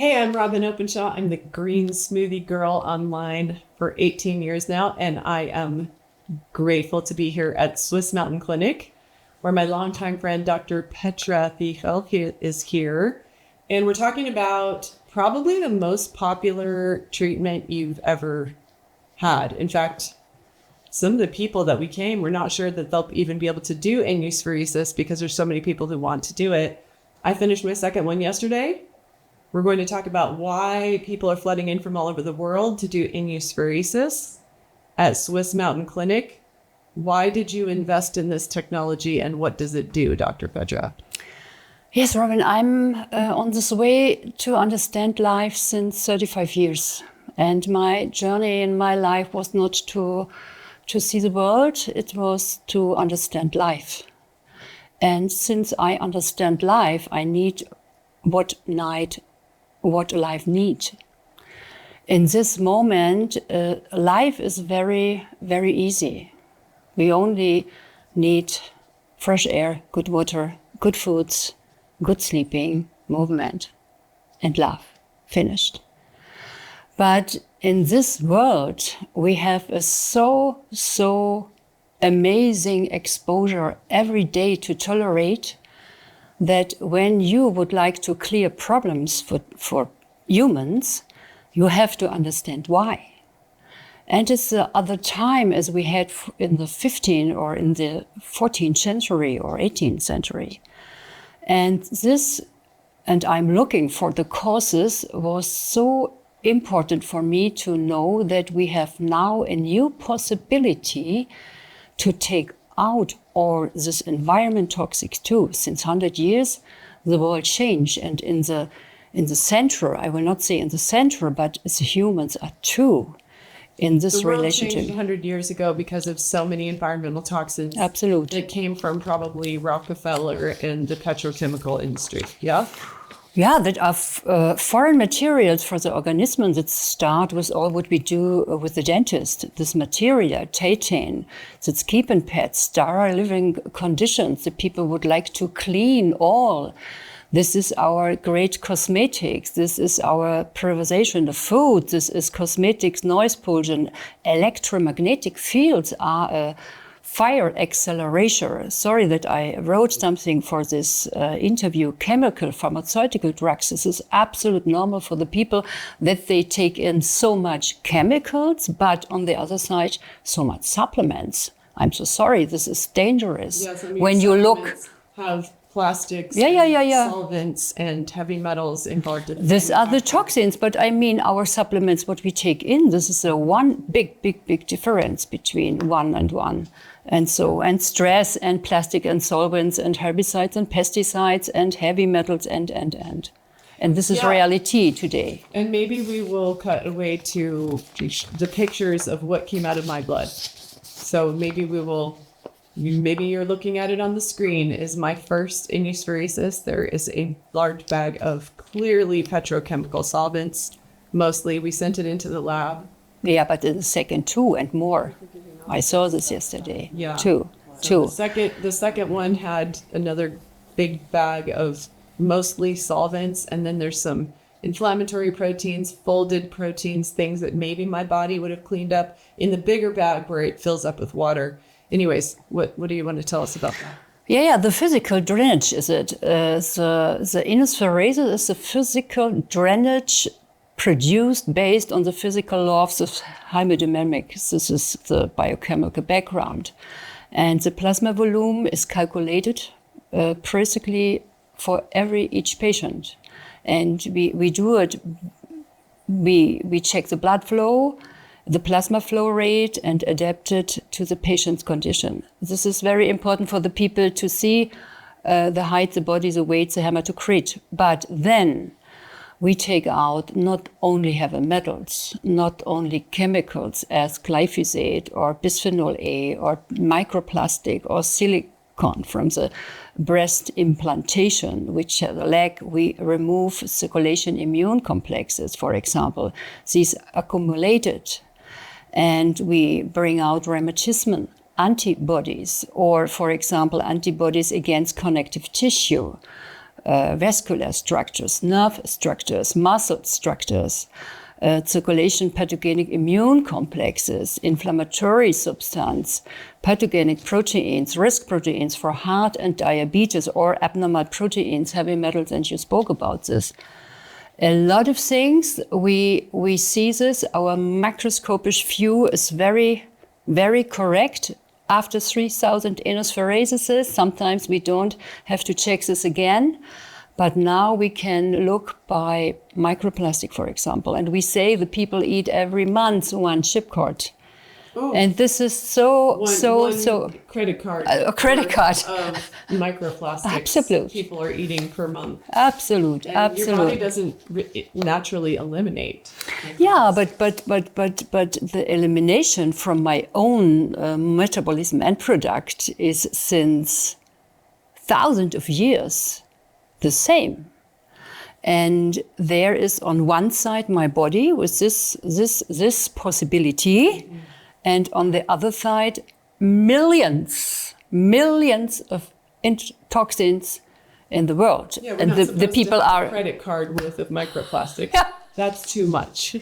Hey, I'm Robyn Openshaw. I'm the green smoothie girl online for 18 years now, and I am grateful to be here at Swissmountainclinic, where my longtime friend, Dr. Petra Wiechel, is here. And we're talking about probably the most popular treatment you've ever had. In fact, some of the people that we came, we're not sure that they'll even be able to do Inuspherese because there's so many people who want to do it. I finished my second one yesterday. We're going to talk about why people are flooding in from all over the world to do Inuspherese at Swissmountainclinic. Why did you invest in this technology and what does it do, Dr. Petra? Yes, Robyn, I'm on this way to understand life since 35 years. And my journey in my life was not to see the world, it was to understand life. And since I understand life, I need what life needs. In this moment, life is very, very easy. We only need fresh air, good water, good foods, good sleeping, movement, and love. Finished. But in this world, we have a so amazing exposure every day to tolerate that when you would like to clear problems for humans, you have to understand why. And it's the other time as we had in the 15th or in the 14th century or 18th century. And I'm looking for the causes, was so important for me to know that we have now a new possibility to take out all this environment toxics too. Since 100 years, the world changed, and in the center, I will not say in the center, but the humans are too in this relationship. The world changed 100 years ago because of so many environmental toxins. Absolutely. That came from probably Rockefeller and the petrochemical industry. Yeah? Yeah, that are foreign materials for the organism that start with all what we do with the dentist. This material, tatane, that's keeping pets, sterile living conditions that people would like to clean all. This is our great cosmetics. This is our preservation of food. This is cosmetics, noise pollution. Electromagnetic fields are a fire accelerator. Sorry that I wrote something for this interview. Chemical, pharmaceutical drugs. This is absolute normal for the people that they take in so much chemicals, but on the other side, so much supplements. I'm so sorry. This is dangerous. Yes, I mean, when you look, have plastics, solvents, and heavy metals involved. These are the toxins, but I mean our supplements, what we take in. This is a one big difference between one and one. And stress and plastic and solvents and herbicides and pesticides and heavy metals and. And this is reality today. And maybe we will cut away to the pictures of what came out of my blood. So maybe you're looking at it on the screen, is my first Inuspherese. There is a large bag of clearly petrochemical solvents. Mostly we sent it into the lab. Yeah, but the second two and more. I saw this yesterday. Yeah. Two. The second one had another big bag of mostly solvents, and then there's some inflammatory proteins, folded proteins, things that maybe my body would have cleaned up in the bigger bag where it fills up with water. Anyways, what do you want to tell us about that? Yeah, the physical drainage is it. The Inuspherese is the physical drainage produced based on the physical laws of hemodynamics. This is the biochemical background. And the plasma volume is calculated precisely for each patient. And we do it, we check the blood flow, the plasma flow rate, and adapt it to the patient's condition. This is very important for the people to see the height, the body, the weight, the hematocrit. But then we take out not only heavy metals, not only chemicals as glyphosate or bisphenol A or microplastic or silicone from the breast implantation, which the leg, we remove circulation immune complexes, for example. These accumulated, and we bring out rheumatism antibodies, or for example, antibodies against connective tissue. vascular structures, nerve structures, muscle structures, circulation pathogenic immune complexes, inflammatory substance, pathogenic proteins, risk proteins for heart and diabetes, or abnormal proteins, heavy metals, and you spoke about this. A lot of things, we see this, our macroscopic view is very, very correct. After 3,000 Inusphereses, sometimes we don't have to check this again. But now we can look by microplastic, for example, and we say the people eat every month one chip card. Oh. And this is one credit card. A credit card of microplastics. Absolute. People are eating per month. Absolute. And your body doesn't naturally eliminate. Yeah, but the elimination from my own metabolism and product is since thousands of years the same. And there is on one side my body with this possibility, mm-hmm. and on the other side millions of toxins in the world. Yeah, and the people are credit card worth of microplastics. Yeah. That's too much.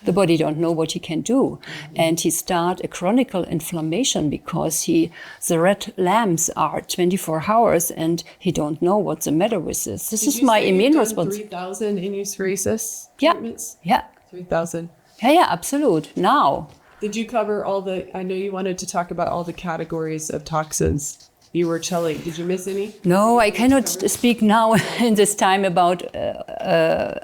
The body don't know what he can do. Mm-hmm. And he start a chronic inflammation because the red lamps are 24 hours and he don't know what's the matter with this. This is my immune response. 3,000 Inuspherese yeah. treatments? Yeah. 3,000. Yeah, absolute. Now. Did you cover I know you wanted to talk about all the categories of toxins you were telling. Did you miss any? No, I cannot speak now in this time about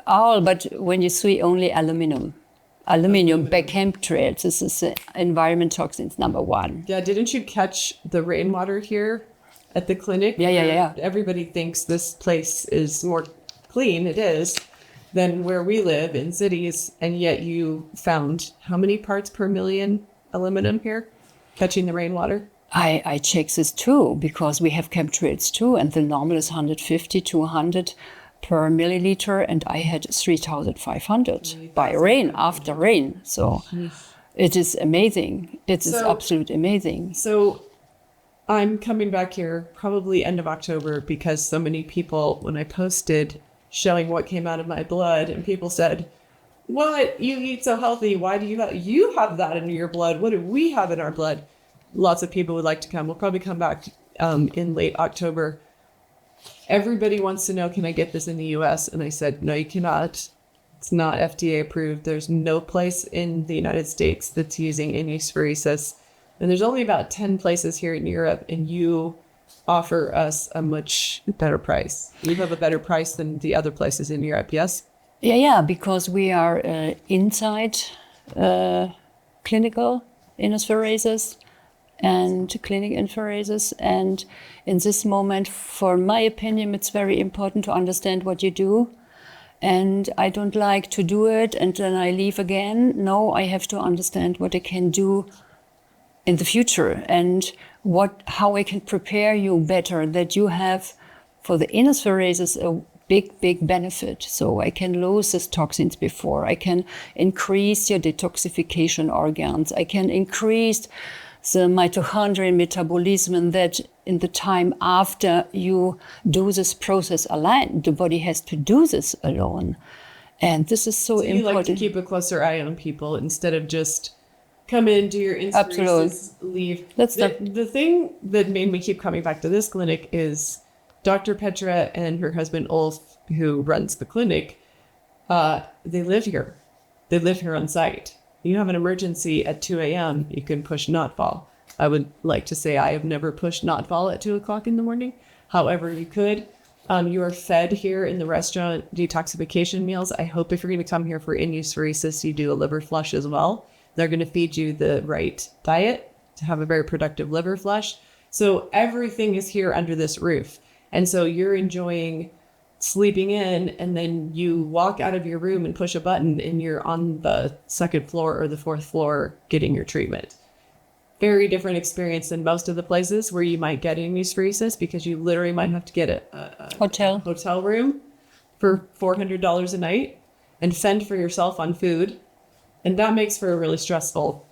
all, but when you see only aluminum, chemtrails, this is environment toxins number one. Yeah, didn't you catch the rainwater here at the clinic? Yeah. Everybody thinks this place is more clean, it is, than where we live in cities, and yet you found how many parts per million aluminum here, catching the rainwater? I check this too, because we have chemtrails too, and the normal is 150 to 100 per milliliter, and I had 3,500 by rain, after rain. So it is amazing. It is absolutely amazing. So I'm coming back here probably end of October because so many people, when I posted showing what came out of my blood, and people said, "What? You eat so healthy. Why do you have that in your blood? What do we have in our blood?" Lots of people would like to come. We'll probably come back in late October. Everybody wants to know, can I get this in the US? And I said, no, you cannot. It's not FDA approved. There's no place in the United States that's using Inuspherese. And there's only about 10 places here in Europe, and you offer us a much better price. You have a better price than the other places in Europe, yes? Yeah, because we are inside clinical Inusphereses and clinic Inusphereses. And in this moment, for my opinion, it's very important to understand what you do. And I don't like to do it and then I leave again. No, I have to understand what I can do in the future and how I can prepare you better, that you have for the Inusphereses a big benefit. So I can lose these toxins before. I can increase your detoxification organs. I can increase the mitochondrial metabolism, and that in the time after you do this process alone, the body has to do this alone. And this is so important. You like to keep a closer eye on people instead of just come in, do your Inusphereses, leave. The thing that made me keep coming back to this clinic is Dr. Petra and her husband Ulf, who runs the clinic, they live here. They live here on site. You have an emergency at 2 a.m., you can push Notfall. I would like to say I have never pushed Notfall at 2 o'clock in the morning. However, you could. You are fed here in the restaurant detoxification meals. I hope if you're going to come here for Inuspheresis, you do a liver flush as well. They're going to feed you the right diet to have a very productive liver flush. So everything is here under this roof. And so you're enjoying sleeping in, and then you walk out of your room and push a button and you're on the second floor or the fourth floor getting your treatment. Very different experience than most of the places where you might get Inuspheresis, because you literally might have to get a hotel room for $400 a night and fend for yourself on food. And that makes for a really stressful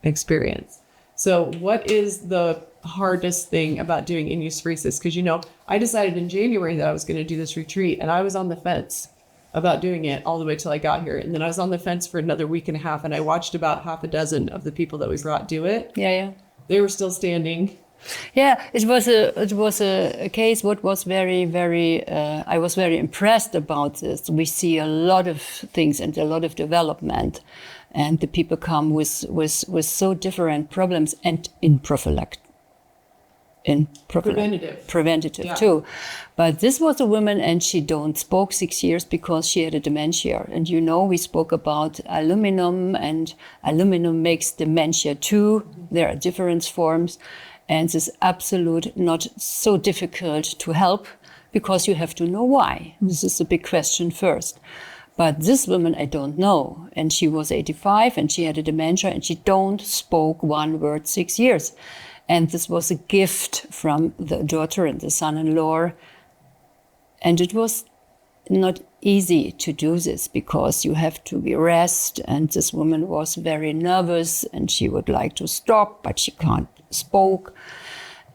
experience. So what is the hardest thing about doing Inuspherese, because, you know, I decided in January that I was going to do this retreat, and I was on the fence about doing it all the way till I got here. And then I was on the fence for another week and a half, and I watched about half a dozen of the people that we brought do it. Yeah. They were still standing. Yeah, it was a case what was very, very, I was very impressed about this. We see a lot of things and a lot of development, and the people come with so different problems, and in preventative Yeah. too. But this was a woman, and she don't spoke 6 years because she had a dementia. And you know, we spoke about aluminum, and aluminum makes dementia too. There are different forms, and it's absolute not so difficult to help because you have to know why. This is a big question first. But this woman, I don't know. And she was 85 and she had a dementia and she don't spoke one word 6 years. And this was a gift from the daughter and the son-in-law. And it was not easy to do this because you have to be rest. And this woman was very nervous and she would like to stop, but she can't spoke.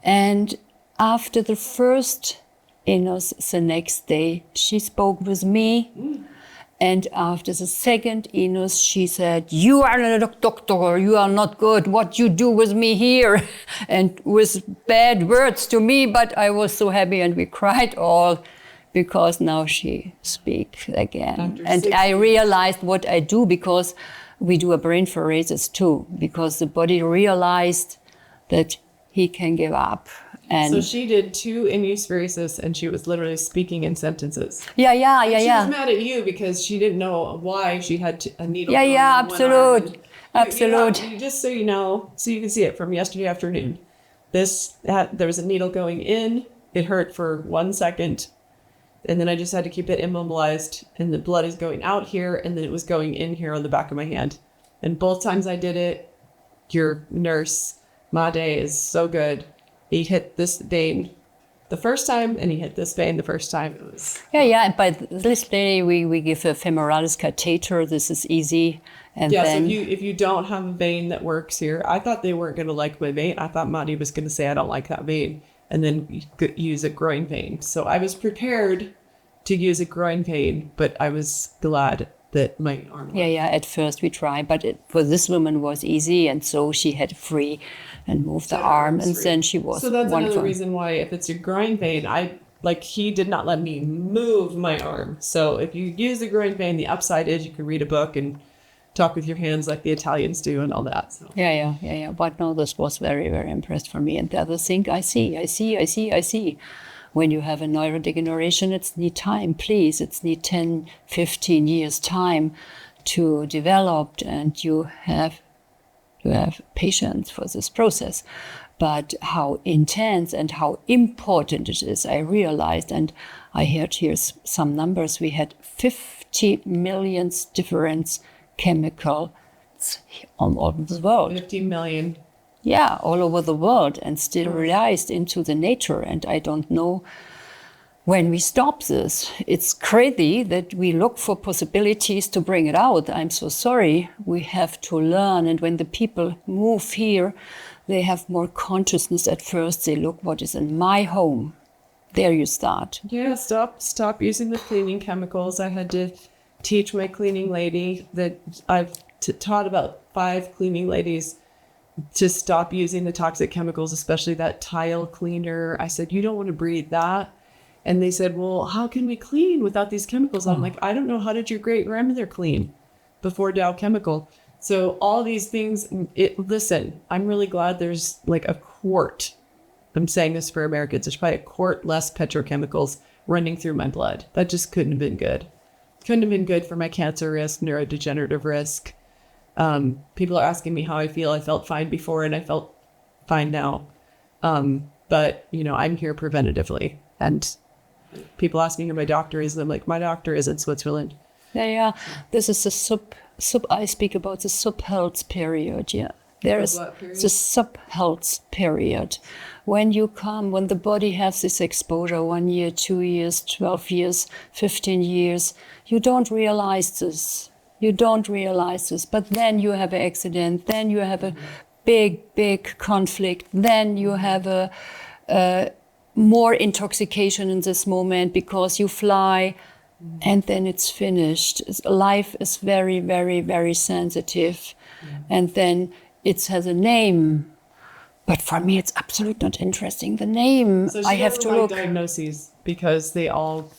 And after the first Inus, the next day, she spoke with me. And after the second Inus, she said, "You are a doctor, you are not good. What you do with me here?" And with bad words to me, but I was so happy and we cried all because now she speaks again. And I realized what I do because we do a brain phoresis too, because the body realized that he can give up. And so she did 2 Inuspherese, and she was literally speaking in sentences. Yeah. She was mad at you because she didn't know why she had a needle. Yeah, absolute. You just so you know, so you can see it from yesterday afternoon. There was a needle going in. It hurt for 1 second. And then I just had to keep it immobilized. And the blood is going out here. And then it was going in here on the back of my hand. And both times I did it, your nurse, Made, is so good. He hit this vein the first time, and he hit this vein the first time. It was Yeah. By this day, we give a femoralis catheter. This is easy. And then, so if you don't have a vein that works here, I thought they weren't going to like my vein. I thought Madi was going to say, "I don't like that vein," and then use a groin vein. So I was prepared to use a groin vein, but I was glad that my arm worked. Yeah. At first we tried, but for this woman was easy, and so she had free and moved the arm, and then she was So that's wonderful. another reason why, if it's a groin vein, he did not let me move my arm. So if you use a groin vein, the upside is you can read a book and talk with your hands like the Italians do and all that. So. Yeah. But no, this was very, very impressed for me. And the other thing I see. When you have a neurodegeneration, it's need time, please. It's need 10, 15 years time to develop, and you have patience for this process. But how intense and how important it is, I realized, and I heard here some numbers. We had 50 million different chemicals all over the world. 50 million. Yeah, all over the world, and still released into the nature. And I don't know when we stop this. It's crazy that we look for possibilities to bring it out. I'm so sorry. We have to learn. And when the people move here, they have more consciousness at first. They look what is in my home. There you start. Yeah, stop using the cleaning chemicals. I had to teach my cleaning lady that I've taught about 5 cleaning ladies to stop using the toxic chemicals, especially that tile cleaner. I said, you don't want to breathe that. And they said, well, how can we clean without these chemicals? I'm like, I don't know. How did your great grandmother clean before Dow Chemical? So all these things, listen, I'm really glad there's like a quart. I'm saying this for Americans. There's probably a quart less petrochemicals running through my blood. That just couldn't have been good. Couldn't have been good for my cancer risk, neurodegenerative risk. People are asking me how I feel. I felt fine before and I felt fine now. But, I'm here preventatively. And people ask me who my doctor is. And I'm like, my doctor is in Switzerland. Yeah. This is the I speak about the sub-health period. Yeah. There is the sub-health period. When the body has this exposure, 1 year, 2 years, 12 years, 15 years, you don't realize this. But then you have an accident, then you have a big conflict. Then you have a more intoxication in this moment because you fly and then it's finished. Life is very, very, very sensitive. And then it has a name. But for me, it's absolutely not interesting. The name, So I have to look. diagnoses because they all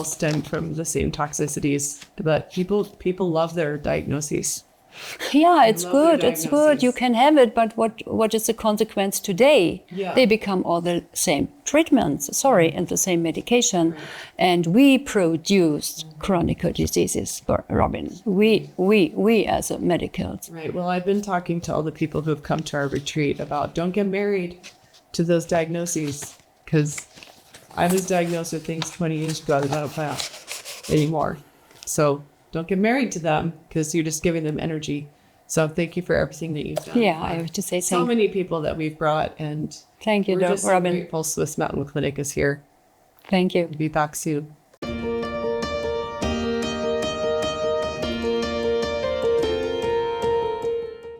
stem from the same toxicities. But people love their diagnoses. Yeah, it's love good. the It's good. You diagnoses. can have it, but what is the consequence today? Yeah. They become all the same treatments, and the same medication. And we produce chronic diseases, Robyn. We as a medicals. Right. Well, I've been talking to all the people who have come to our retreat about don't get married to those diagnoses because I was diagnosed with things 20 years ago that I don't have anymore. So don't get married to them because you're just giving them energy. So thank you for everything that you've done. Yeah, I have to say So many people that we've brought, and thank you, we're just so Robyn. grateful Swiss Mountain Clinic is here. Thank you. Be back soon.